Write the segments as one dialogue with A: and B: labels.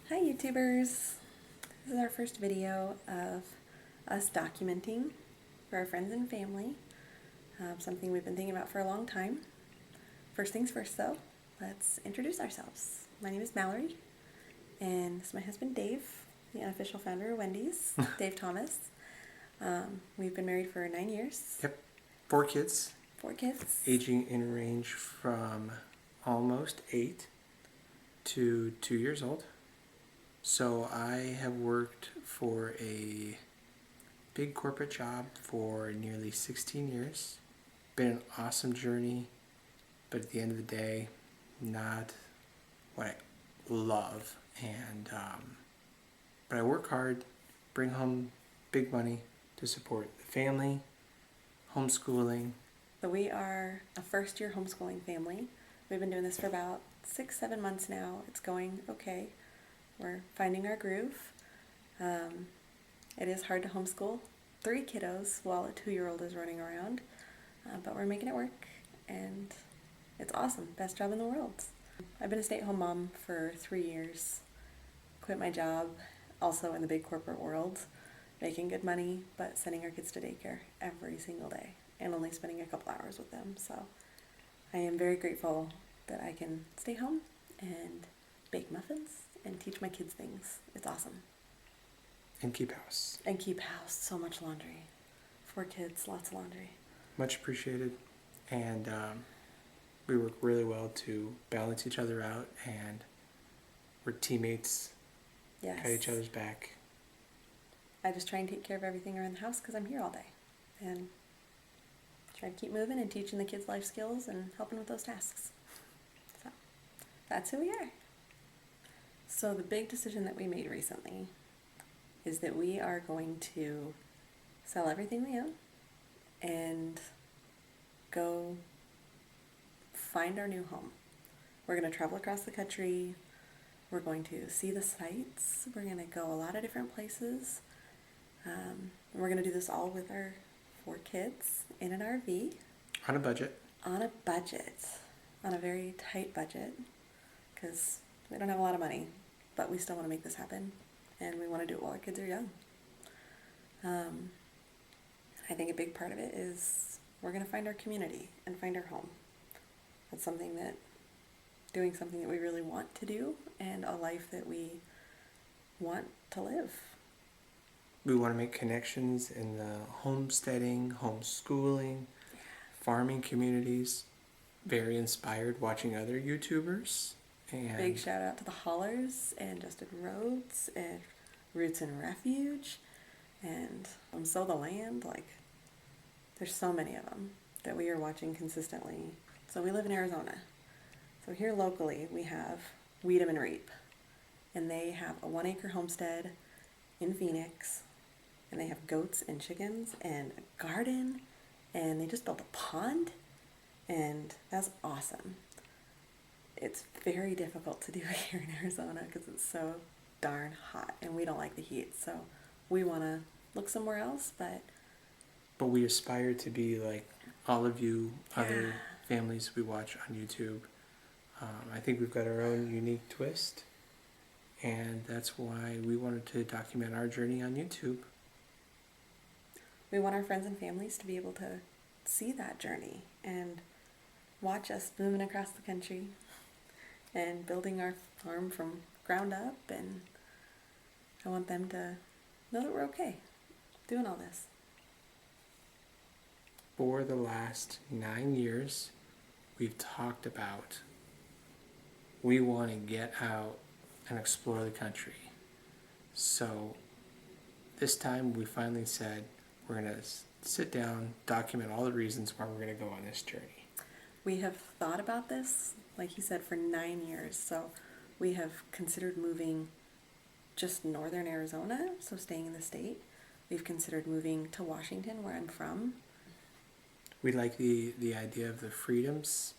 A: Hi YouTubers! This is our first video of us documenting for our friends and family, something we've been thinking about for a long time. First things first though, let's introduce ourselves. My name is Mallory, and this is my husband Dave, the unofficial founder of Wendy's, Dave Thomas. We've been married for 9 years.
B: Yep, 4 kids.
A: 4 kids.
B: Aging in range from almost 8 to 2 years old. So I have worked for a big corporate job for nearly 16 years. Been an awesome journey, but at the end of the day, not what I love. And but I work hard, bring home big money to support the family, homeschooling.
A: So we are a first-year homeschooling family. We've been doing this for about 6-7 months now. It's going okay. We're finding our groove. It is hard to homeschool 3 kiddos while a 2-year-old is running around, but we're making it work, and it's awesome. Best job in the world. I've been a stay-at-home mom for 3 years. Quit my job, also in the big corporate world, making good money, but sending our kids to daycare every single day and only spending a couple hours with them. So I am very grateful that I can stay home and bake muffins and teach my kids things. It's awesome.
B: And keep house.
A: And keep house. So much laundry. 4 kids, lots of laundry.
B: Much appreciated. And we work really well to balance each other out, and we're teammates.
A: Yes.
B: Got each other's back.
A: I just try and take care of everything around the house because I'm here all day. And try to keep moving and teaching the kids life skills and helping with those tasks. So that's who we are. So the big decision that we made recently is that we are going to sell everything we own and go find our new home. We're going to travel across the country. We're going to see the sights. We're going to go a lot of different places. And we're going to do this all with our 4 kids in an RV.
B: On a budget.
A: On a budget. On a very tight budget. Because we don't have a lot of money, but we still want to make this happen, and we want to do it while our kids are young. I think a big part of it is we're going to find our community and find our home. That's doing something that we really want to do, and a life that we want to live.
B: We want to make connections in the homesteading, homeschooling, farming communities. Very inspired watching other YouTubers. And
A: big shout out to the Haulers and Justin Rhodes and Roots and Refuge and Sow the Land. Like, there's so many of them that we are watching consistently. So we live in Arizona. So here locally we have Weed 'em and Reap, and they have a 1-acre homestead in Phoenix, and they have goats and chickens and a garden, and they just built a pond, and that's awesome. It's very difficult to do here in Arizona because it's so darn hot, and we don't like the heat, so we want to look somewhere else, but
B: we aspire to be like all of you other families we watch on YouTube. I think we've got our own unique twist, and that's why we wanted to document our journey on YouTube.
A: We want our friends and families to be able to see that journey and watch us moving across the country and building our farm from ground up, and I want them to know that we're okay doing all this.
B: For the last 9 years, we've talked about we want to get out and explore the country. So this time we finally said we're going to sit down, document all the reasons why we're going to go on this journey.
A: We have thought about this, like you said, for 9 years. So we have considered moving just northern Arizona, so staying in the state. We've considered moving to Washington, where I'm from.
B: We like the idea of the freedoms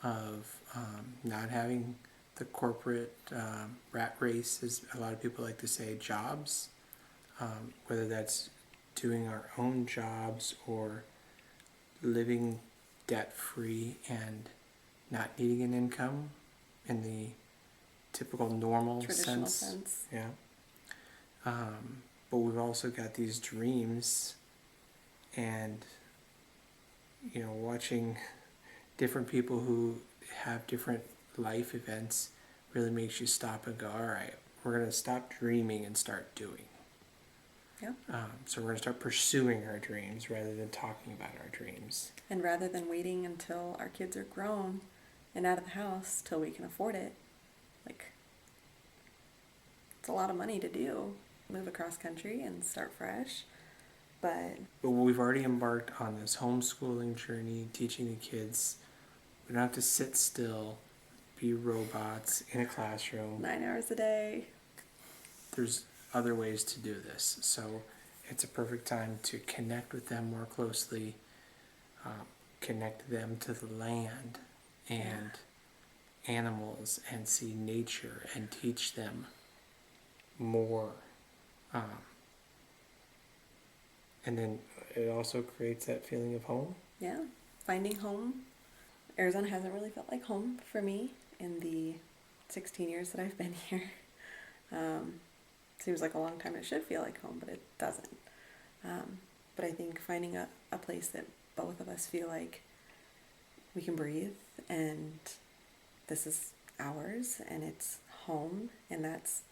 B: of not having the corporate rat race, as a lot of people like to say, jobs, whether that's doing our own jobs or living debt-free and not needing an income in the typical normal
A: Traditional
B: sense.
A: sense.
B: Yeah. But we've also got these dreams, and watching different people who have different life events really makes you stop and go, all right, we're going to stop dreaming and start doing.
A: Yeah.
B: So we're going to start pursuing our dreams rather than talking about our dreams.
A: And rather than waiting until our kids are grown and out of the house till we can afford it, like, it's a lot of money to do. Move across country and start fresh. But
B: we've already embarked on this homeschooling journey, teaching the kids. We don't have to sit still, be robots in a classroom.
A: 9 hours a day.
B: There's other ways to do this. So it's a perfect time to connect with them more closely, connect them to the land and animals, and see nature and teach them more. And then it also creates that feeling of home.
A: Yeah, finding home. Arizona hasn't really felt like home for me in the 16 years that I've been here. Seems like a long time. It should feel like home, but it doesn't. But I think finding a place that both of us feel like we can breathe, and this is ours, and it's home, and that's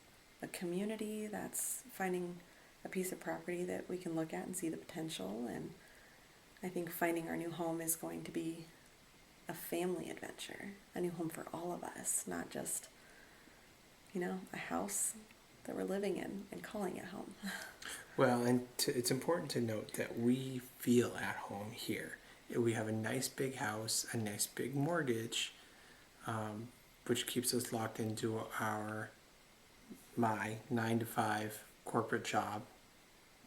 A: a community, that's finding a piece of property that we can look at and see the potential. And I think finding our new home is going to be a family adventure, a new home for all of us, not just, a house that we're living in and calling it home.
B: Well, and it's important to note that we feel at home here. We have a nice big house, a nice big mortgage, which keeps us locked into my 9-to-5 corporate job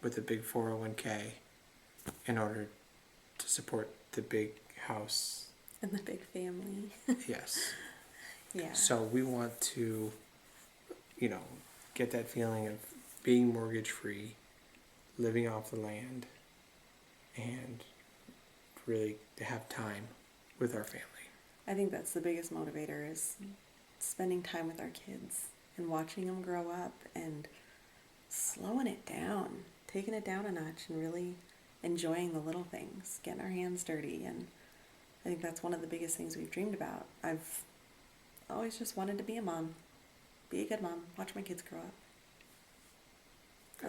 B: with a big 401k in order to support the big house.
A: And the big family.
B: Yes.
A: Yeah.
B: So we want to, get that feeling of being mortgage free, living off the land, and really to have time with our family.
A: I think that's the biggest motivator, is spending time with our kids and watching them grow up and slowing it down, taking it down a notch, and really enjoying the little things, getting our hands dirty. And I think that's one of the biggest things we've dreamed about. I've always just wanted to be a mom, be a good mom, watch my kids grow up.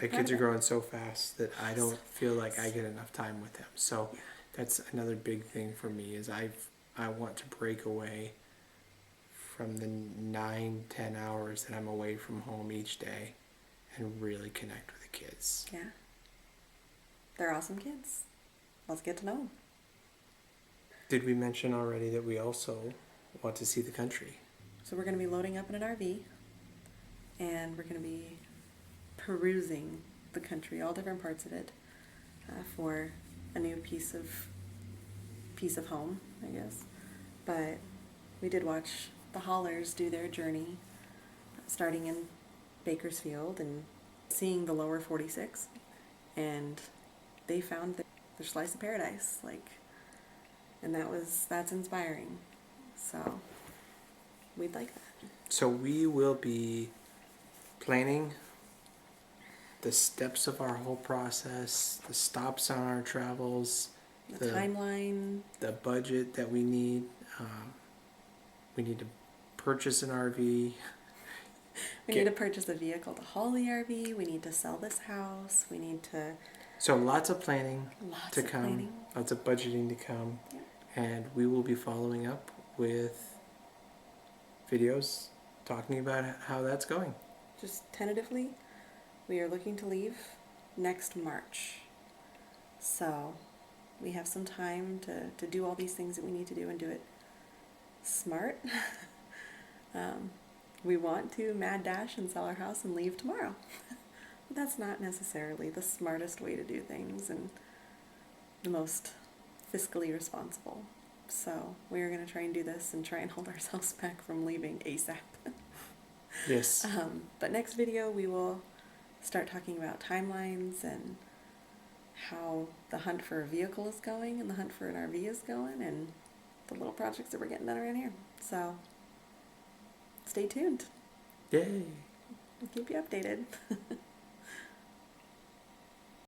B: The kids are growing so fast that I don't feel like I get enough time with them. So that's another big thing for me, is I want to break away from the 9-10 hours that I'm away from home each day and really connect with the kids.
A: Yeah. They're awesome kids. Let's get to know them.
B: Did we mention already that we also want to see the country?
A: So we're going to be loading up in an RV, and we're going to be perusing the country, all different parts of it, for a new piece of home, I guess. But we did watch the haulers do their journey, starting in Bakersfield and seeing the lower 46, and they found their slice of paradise, and that's inspiring. So we'd like that.
B: So we will be planning the steps of our whole process, the stops on our travels,
A: The timeline.
B: the budget that we need. We need to purchase an RV.
A: We need to purchase a vehicle to haul the RV. We need to sell this house. We need to...
B: So lots of planning to come,
A: planning.
B: lots of budgeting to come,
A: Yeah.
B: and we will be following up with videos talking about how that's going.
A: Just tentatively, we are looking to leave next March. So we have some time to do all these things that we need to do and do it smart. We want to mad dash and sell our house and leave tomorrow. But that's not necessarily the smartest way to do things and the most fiscally responsible. So we are going to try and do this and try and hold ourselves back from leaving ASAP.
B: Yes.
A: But next video we will start talking about timelines and how the hunt for a vehicle is going and the hunt for an RV is going and the little projects that we're getting done around here. So stay tuned.
B: Yay!
A: I'll keep you updated.